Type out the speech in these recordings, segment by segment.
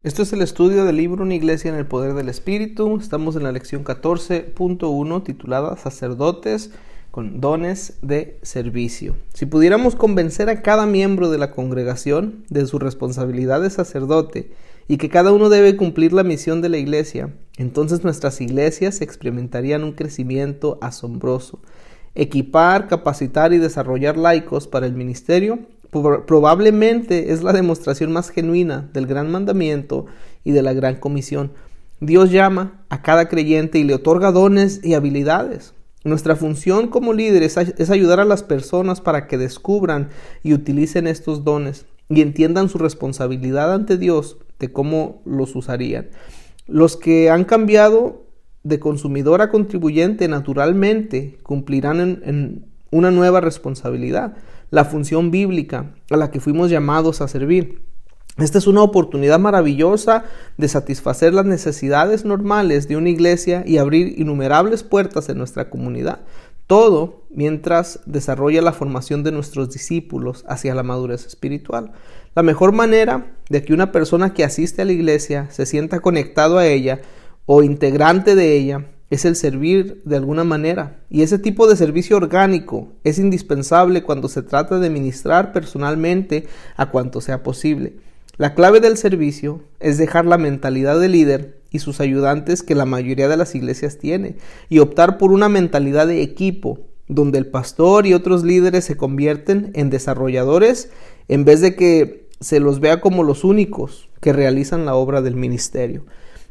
Esto es el estudio del libro Una Iglesia en el Poder del Espíritu. Estamos en la lección 14.1 titulada Sacerdotes con dones de servicio. Si pudiéramos convencer a cada miembro de la congregación de su responsabilidad de sacerdote y que cada uno debe cumplir la misión de la iglesia, entonces nuestras iglesias experimentarían un crecimiento asombroso. Equipar, capacitar y desarrollar laicos para el ministerio probablemente es la demostración más genuina del gran mandamiento y de la gran comisión. Dios llama a cada creyente y le otorga dones y habilidades. Nuestra función como líderes es ayudar a las personas para que descubran y utilicen estos dones y entiendan su responsabilidad ante Dios de cómo los usarían. Los que han cambiado de consumidor a contribuyente naturalmente cumplirán en una nueva responsabilidad, la función bíblica a la que fuimos llamados a servir. Esta es una oportunidad maravillosa de satisfacer las necesidades normales de una iglesia y abrir innumerables puertas en nuestra comunidad. Todo mientras desarrolla la formación de nuestros discípulos hacia la madurez espiritual. La mejor manera de que una persona que asiste a la iglesia se sienta conectado a ella o integrante de ella es el servir de alguna manera, y ese tipo de servicio orgánico es indispensable cuando se trata de ministrar personalmente a cuanto sea posible. La clave del servicio es dejar la mentalidad del líder y sus ayudantes que la mayoría de las iglesias tiene y optar por una mentalidad de equipo, donde el pastor y otros líderes se convierten en desarrolladores en vez de que se los vea como los únicos que realizan la obra del ministerio.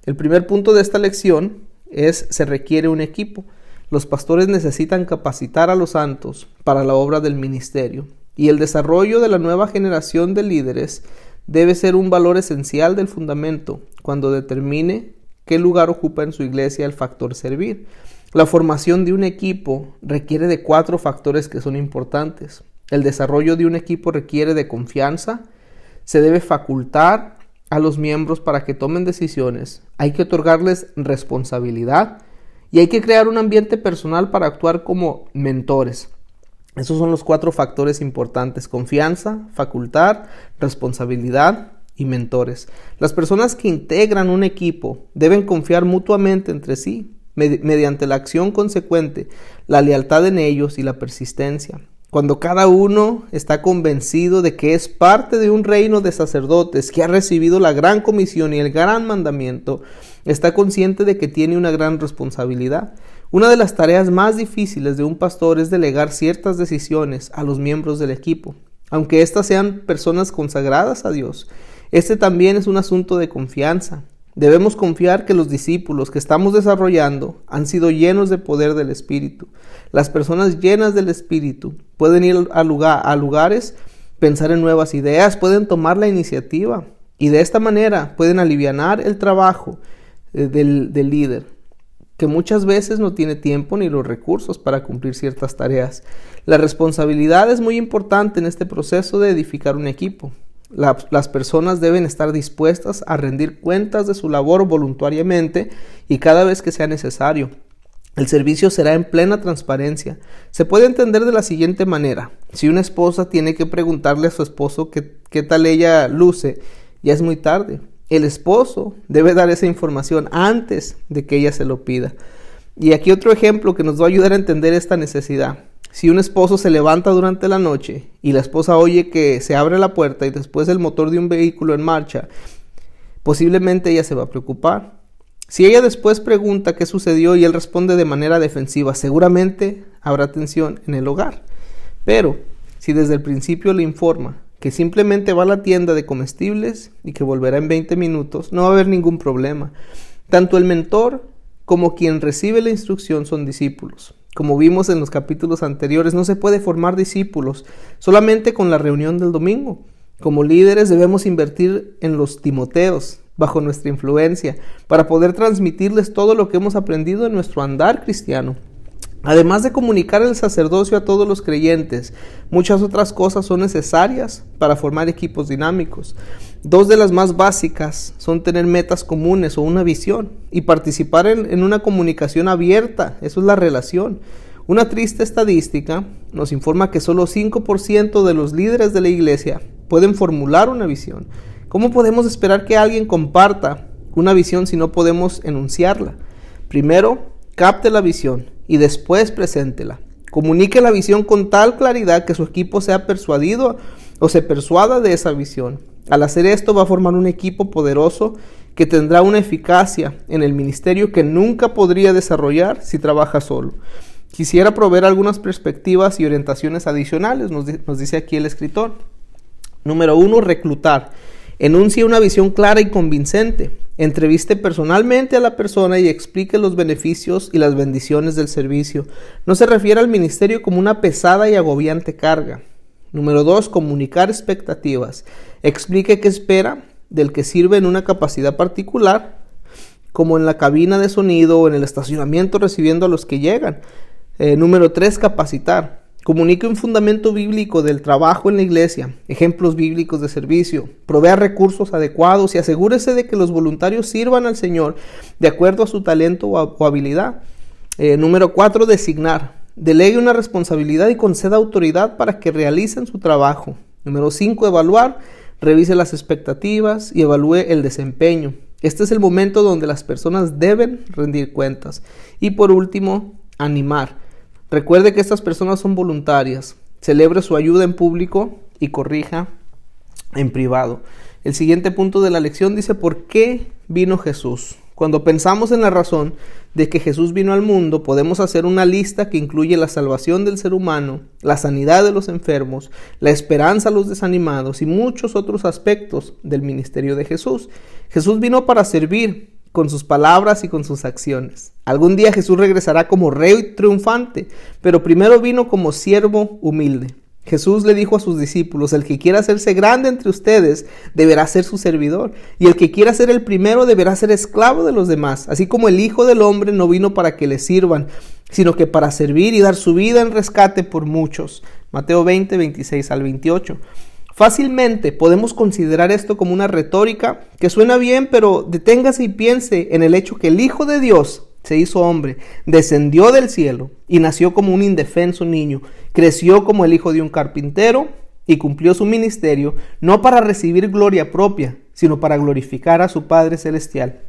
El primer punto de esta lección se requiere un equipo. Los pastores necesitan capacitar a los santos para la obra del ministerio, y el desarrollo de la nueva generación de líderes debe ser un valor esencial del fundamento cuando determine qué lugar ocupa en su iglesia el factor servir. La formación de un equipo requiere de 4 factores que son importantes. El desarrollo de un equipo requiere de confianza. Se debe facultar a los miembros para que tomen decisiones, hay que otorgarles responsabilidad y hay que crear un ambiente personal para actuar como mentores. Esos son los 4 factores importantes: confianza, facultar, responsabilidad y mentores. Las personas que integran un equipo deben confiar mutuamente entre sí mediante la acción consecuente, la lealtad en ellos y la persistencia. Cuando cada uno está convencido de que es parte de un reino de sacerdotes que ha recibido la gran comisión y el gran mandamiento, está consciente de que tiene una gran responsabilidad. Una de las tareas más difíciles de un pastor es delegar ciertas decisiones a los miembros del equipo, aunque éstas sean personas consagradas a Dios. Este también es un asunto de confianza. Debemos confiar que los discípulos que estamos desarrollando han sido llenos de poder del Espíritu. Las personas llenas del Espíritu pueden ir a lugares, pensar en nuevas ideas, pueden tomar la iniciativa y de esta manera pueden alivianar el trabajo del líder, que muchas veces no tiene tiempo ni los recursos para cumplir ciertas tareas. La responsabilidad es muy importante en este proceso de edificar un equipo. Las personas deben estar dispuestas a rendir cuentas de su labor voluntariamente y cada vez que sea necesario. El servicio será en plena transparencia. Se puede entender de la siguiente manera: si una esposa tiene que preguntarle a su esposo qué tal ella luce, ya es muy tarde. El esposo debe dar esa información antes de que ella se lo pida. Y aquí otro ejemplo que nos va a ayudar a entender esta necesidad. Si un esposo se levanta durante la noche y la esposa oye que se abre la puerta y después el motor de un vehículo en marcha, posiblemente ella se va a preocupar. Si ella después pregunta qué sucedió y él responde de manera defensiva, seguramente habrá tensión en el hogar. Pero si desde el principio le informa que simplemente va a la tienda de comestibles y que volverá en 20 minutos, no va a haber ningún problema. Tanto el mentor como quien recibe la instrucción son discípulos. Como vimos en los capítulos anteriores, no se puede formar discípulos solamente con la reunión del domingo. Como líderes debemos invertir en los Timoteos bajo nuestra influencia para poder transmitirles todo lo que hemos aprendido en nuestro andar cristiano. Además de comunicar el sacerdocio a todos los creyentes, muchas otras cosas son necesarias para formar equipos dinámicos. 2 de las más básicas son tener metas comunes o una visión y participar en una comunicación abierta. Eso es la relación. Una triste estadística nos informa que solo 5% de los líderes de la iglesia pueden formular una visión. ¿Cómo podemos esperar que alguien comparta una visión si no podemos enunciarla? Primero, capte la visión y después preséntela. Comunique la visión con tal claridad que su equipo sea persuadido o se persuada de esa visión. Al hacer esto va a formar un equipo poderoso que tendrá una eficacia en el ministerio que nunca podría desarrollar si trabaja solo. Quisiera proveer algunas perspectivas y orientaciones adicionales, nos dice aquí el escritor. Número 1, reclutar. Enuncie una visión clara y convincente. Entreviste personalmente a la persona y explique los beneficios y las bendiciones del servicio. No se refiere al ministerio como una pesada y agobiante carga. Número 2, comunicar expectativas. Explique qué espera del que sirve en una capacidad particular, como en la cabina de sonido o en el estacionamiento recibiendo a los que llegan. Número 3, capacitar. Comunique un fundamento bíblico del trabajo en la iglesia, ejemplos bíblicos de servicio, provea recursos adecuados y asegúrese de que los voluntarios sirvan al Señor de acuerdo a su talento o habilidad. Número 4, designar. Delegue una responsabilidad y conceda autoridad para que realicen su trabajo. Número 5, evaluar. Revise las expectativas y evalúe el desempeño. Este es el momento donde las personas deben rendir cuentas. Y por último, animar. Recuerde que estas personas son voluntarias. Celebre su ayuda en público y corrija en privado. El siguiente punto de la lección dice: ¿por qué vino Jesús? Cuando pensamos en la razón de que Jesús vino al mundo, podemos hacer una lista que incluye la salvación del ser humano, la sanidad de los enfermos, la esperanza a los desanimados y muchos otros aspectos del ministerio de Jesús. Jesús vino para servir con sus palabras y con sus acciones. Algún día Jesús regresará como rey triunfante, pero primero vino como siervo humilde. Jesús le dijo a sus discípulos: el que quiera hacerse grande entre ustedes deberá ser su servidor, y el que quiera ser el primero deberá ser esclavo de los demás, así como el Hijo del Hombre no vino para que le sirvan, sino que para servir y dar su vida en rescate por muchos. Mateo 20, 26 al 28. Fácilmente podemos considerar esto como una retórica que suena bien, pero deténgase y piense en el hecho que el Hijo de Dios se hizo hombre, descendió del cielo y nació como un indefenso niño, creció como el hijo de un carpintero y cumplió su ministerio no para recibir gloria propia, sino para glorificar a su Padre Celestial,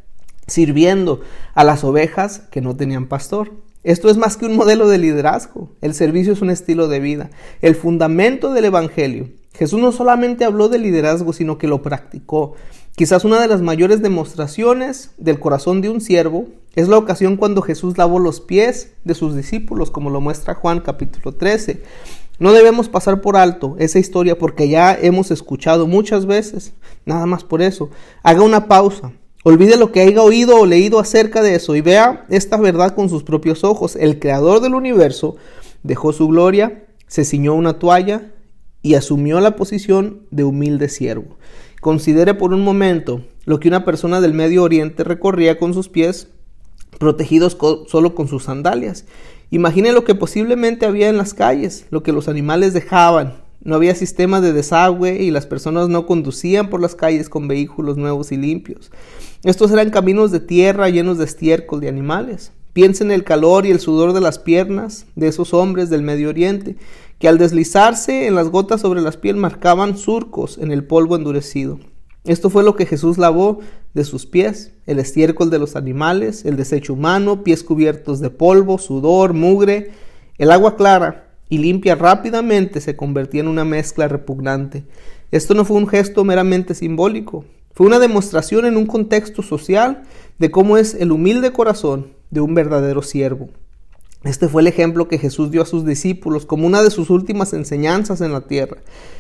sirviendo a las ovejas que no tenían pastor. Esto es más que un modelo de liderazgo. El servicio es un estilo de vida, el fundamento del evangelio. Jesús no solamente habló de liderazgo, sino que lo practicó. Quizás una de las mayores demostraciones del corazón de un siervo es la ocasión cuando Jesús lavó los pies de sus discípulos, como lo muestra Juan capítulo 13. No debemos pasar por alto esa historia porque ya hemos escuchado muchas veces. Nada más por eso. Haga una pausa. Olvide lo que haya oído o leído acerca de eso y vea esta verdad con sus propios ojos. El creador del universo dejó su gloria, se ciñó una toalla y asumió la posición de humilde siervo. Considere por un momento lo que una persona del Medio Oriente recorría con sus pies protegidos solo con sus sandalias. Imagine lo que posiblemente había en las calles, lo que los animales dejaban. No había sistema de desagüe y las personas no conducían por las calles con vehículos nuevos y limpios. Estos eran caminos de tierra llenos de estiércol de animales. Piensa en el calor y el sudor de las piernas de esos hombres del Medio Oriente, que al deslizarse en las gotas sobre la piel marcaban surcos en el polvo endurecido. Esto fue lo que Jesús lavó de sus pies: el estiércol de los animales, el desecho humano, pies cubiertos de polvo, sudor, mugre. El agua clara y limpia rápidamente se convertía en una mezcla repugnante. Esto no fue un gesto meramente simbólico, fue una demostración en un contexto social de cómo es el humilde corazón de un verdadero siervo. Este fue el ejemplo que Jesús dio a sus discípulos como una de sus últimas enseñanzas en la tierra.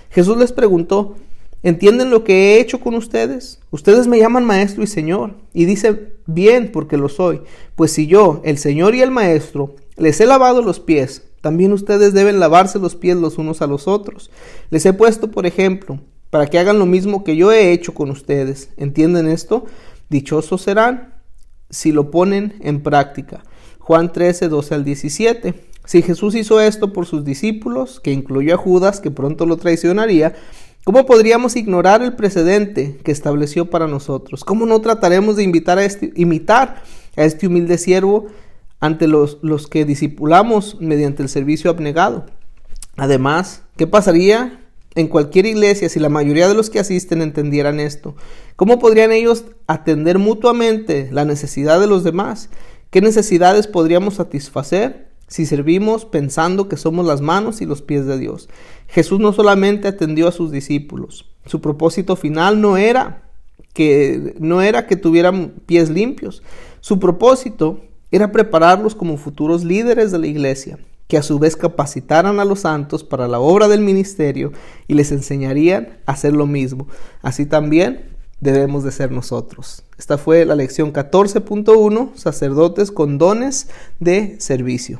Jesús les preguntó: ¿entienden lo que he hecho con ustedes? Ustedes me llaman maestro y señor, y dice bien porque lo soy. Pues si yo, el Señor y el maestro, les he lavado los pies, también ustedes deben lavarse los pies los unos a los otros. Les he puesto por ejemplo, para que hagan lo mismo que yo he hecho con ustedes. ¿Entienden esto? Dichosos serán si lo ponen en práctica. Juan 13, 12 al 17. Si Jesús hizo esto por sus discípulos, que incluyó a Judas, que pronto lo traicionaría, ¿cómo podríamos ignorar el precedente que estableció para nosotros? ¿Cómo no trataremos de imitar a este humilde siervo ante los que discipulamos mediante el servicio abnegado? Además, ¿qué pasaría en cualquier iglesia, si la mayoría de los que asisten entendieran esto, ¿cómo podrían ellos atender mutuamente la necesidad de los demás? ¿Qué necesidades podríamos satisfacer si servimos pensando que somos las manos y los pies de Dios? Jesús no solamente atendió a sus discípulos. Su propósito final no era que tuvieran pies limpios. Su propósito era prepararlos como futuros líderes de la iglesia, que a su vez capacitaran a los santos para la obra del ministerio y les enseñarían a hacer lo mismo. Así también debemos de ser nosotros. Esta fue la lección 14.1, sacerdotes con dones de servicio.